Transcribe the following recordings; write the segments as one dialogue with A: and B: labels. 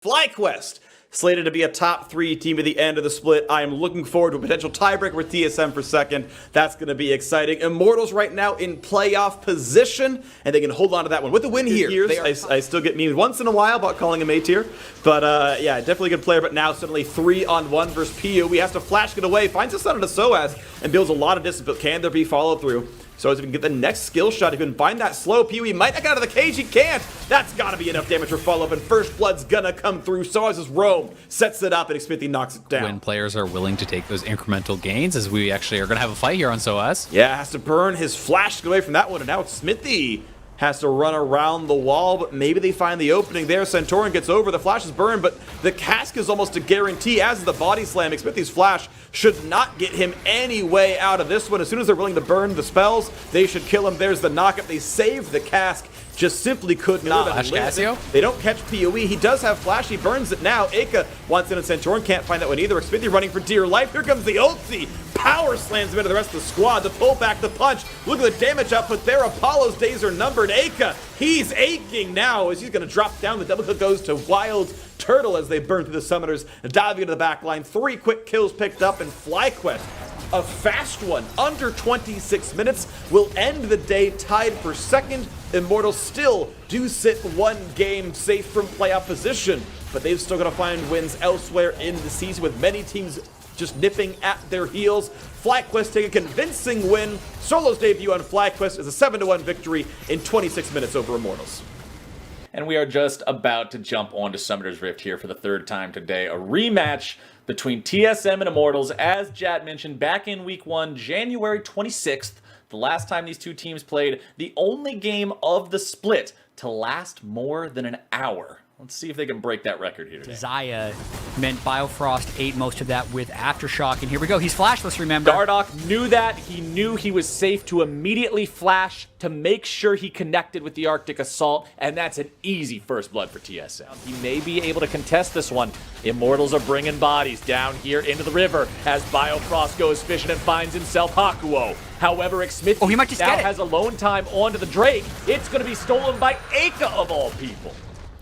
A: FlyQuest, slated to be a top 3 team at the end of the split. I am looking forward to a potential tiebreaker with TSM for second. That's going to be exciting. Immortals right now in playoff position, and they can hold on to that one. With the win here, I still get memed once in a while about calling him A tier. But yeah, definitely a good player, but now suddenly 3-on-1 versus PU. He has to flash get away, finds his son into SOAS, and builds a lot of distance, but can there be follow-through? So as he can get the next skill shot, he can find that slow PU. He might not get out of the cage, he can't. That's gotta be enough damage for follow-up, and First Blood's gonna come through. So as his roam sets it up, and Smithy knocks it down.
B: When players are willing to take those incremental gains, as we actually are gonna have a fight here on SOAS.
A: Yeah, has to burn his flash to get away from that one, and now it's Smithy. Has to run around the wall, but maybe they find the opening there. Centauran gets over, the flash is burned, but the cask is almost a guarantee, as is the body slam. Smithy's flash should not get him any way out of this one. As soon as they're willing to burn the spells, they should kill him. There's the knockup. They saved the cask. Just simply could not.
B: Flash Casio?
A: They don't catch PoE. He does have flash. He burns it now. Aka wants in, and Centauran can't find that one either. Smithy running for dear life. Here comes the ulti. Power slams him into the rest of the squad to pull back the punch. Look at the damage output there. Apollo's days are numbered. Aka, he's aching now as he's going to drop down. The double kill goes to Wild Turtle as they burn through the summoners, diving into the back line. 3 quick kills picked up, and FlyQuest, a fast one, under 26 minutes, will end the day tied for second. Immortals still do sit 1 game safe from playoff position, but they've still got to find wins elsewhere in the season, with many teams just nipping at their heels. FlyQuest take a convincing win. Solo's debut on FlyQuest is a 7-1 victory in 26 minutes over Immortals.
C: And we are just about to jump onto Summoner's Rift here for the 3rd time today. A rematch between TSM and Immortals, as Jad mentioned, back in Week 1, January 26th. The last time these two teams played, the only game of the split to last more than an hour. Let's see if they can break that record here today.
D: Zaya meant Biofrost ate most of that with Aftershock, and here we go. He's flashless, remember?
C: Dardoch knew that. He knew he was safe to immediately flash to make sure he connected with the Arctic Assault, and that's an easy first blood for TSM. He may be able to contest this one. Immortals are bringing bodies down here into the river as Biofrost goes fishing and finds himself Hakuo. However, Smithy
D: he might just
C: now
D: get it.
C: has alone time onto the Drake. It's going to be stolen by Aka of all people.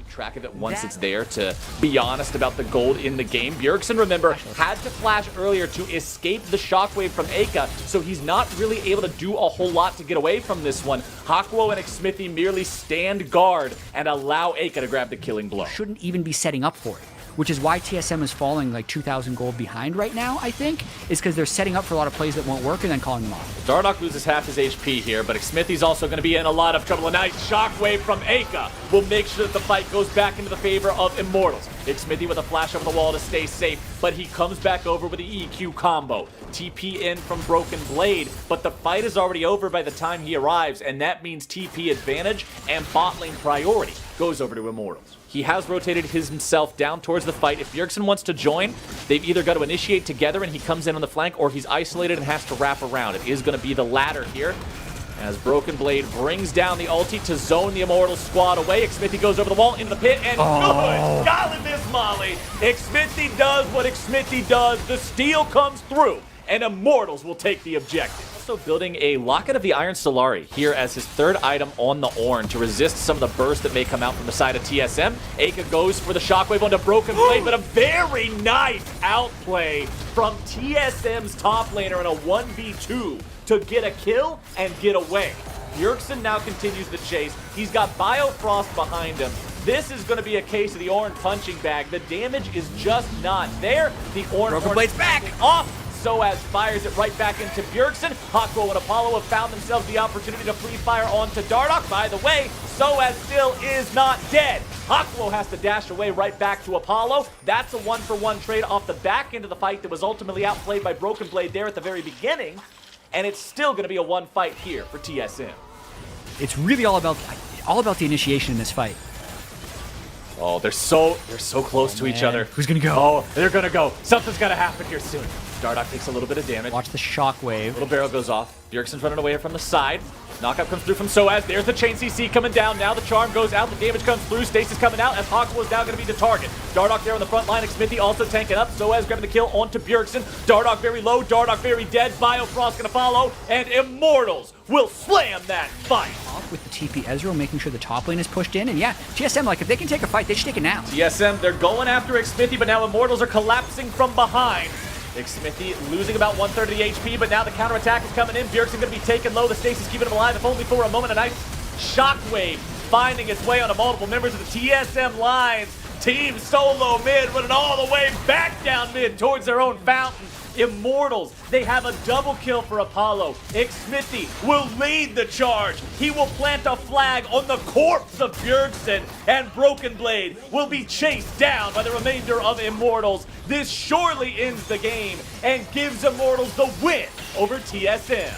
C: Track of it once it's there, to be honest about the gold in the game. Bjergsen, remember, had to flash earlier to escape the shockwave from Aka, so he's not really able to do a whole lot to get away from this one. Hakuo and Smithy merely stand guard and allow Aka to grab the killing blow.
D: Shouldn't even be setting up for it, which is why TSM is falling like 2,000 gold behind right now, I think, is because they're setting up for a lot of plays that won't work and then calling them off.
C: Dardoch loses half his HP here, but Smithy's also going to be in a lot of trouble. A nice shockwave from Aka will make sure that the fight goes back into the favor of Immortals. It's Smithy with a flash over the wall to stay safe, but he comes back over with the EQ combo. TP in from Broken Blade, but the fight is already over by the time he arrives, and that means TP advantage and bot lane priority goes over to Immortals. He has rotated himself down towards the fight. If Bjergsen wants to join, they've either got to initiate together and he comes in on the flank, or he's isolated and has to wrap around. It is going to be the latter here, as Broken Blade brings down the ulti to zone the Immortals squad away. Smithy goes over the wall into the pit, and good! Golly miss Molly! Smithy does what Smithy does. The steal comes through, and Immortals will take the objective. Also building a Locket of the Iron Solari here as his 3rd item on the Ornn to resist some of the burst that may come out from the side of TSM. Aka goes for the shockwave onto Broken Blade, but a very nice outplay from TSM's top laner in a 1v2 to get a kill and get away. Bjergsen now continues the chase. He's got Biofrost behind him. This is going to be a case of the Ornn punching bag. The damage is just not there. The Ornn
D: Broken Blade's back
C: off. SOAS fires it right back into Bjergsen. Hakuo and Apollo have found themselves the opportunity to free fire onto Dardoch. By the way, SOAS still is not dead. Hakuo has to dash away right back to Apollo. That's a 1-for-1 trade off the back end of the fight that was ultimately outplayed by Broken Blade there at the very beginning. And it's still going to be a 1 fight here for TSM.
D: It's really all about the initiation in this fight.
C: Oh, they're so close to each other.
D: Who's gonna go?
C: Oh, they're gonna go. Something's gonna happen here soon. Dardoch takes a little bit of damage.
D: Watch the shockwave.
C: Little barrel goes off. Bjergsen's running away from the side. Knockup comes through from SOAS. There's the chain CC coming down. Now the charm goes out. The damage comes through. Stasis coming out as Hakuo is now going to be the target. Dardoch there on the front line. Smithy also tanking up. SOAS grabbing the kill onto Bjergsen. Dardoch very low. Dardoch very dead. Biofrost going to follow. And Immortals will slam that fight.
D: With the TP Ezreal, making sure the top lane is pushed in. And yeah, TSM, like, if they can take a fight, they should take it now.
C: TSM, they're going after Xmithy, but now Immortals are collapsing from behind. Xmithy losing about 1/3 of the HP, but now the counterattack is coming in. Bjergsen going to be taken low. The Stacy's keeping him alive, if only for a moment. A nice shockwave finding its way onto multiple members of the TSM lines. Team solo mid, running all the way back down mid towards their own fountain. Immortals, they have a double kill for Apollo. Xmithy will lead the charge. He will plant a flag on the corpse of Bjergsen, and Broken Blade will be chased down by the remainder of Immortals. This surely ends the game and gives Immortals the win over TSM.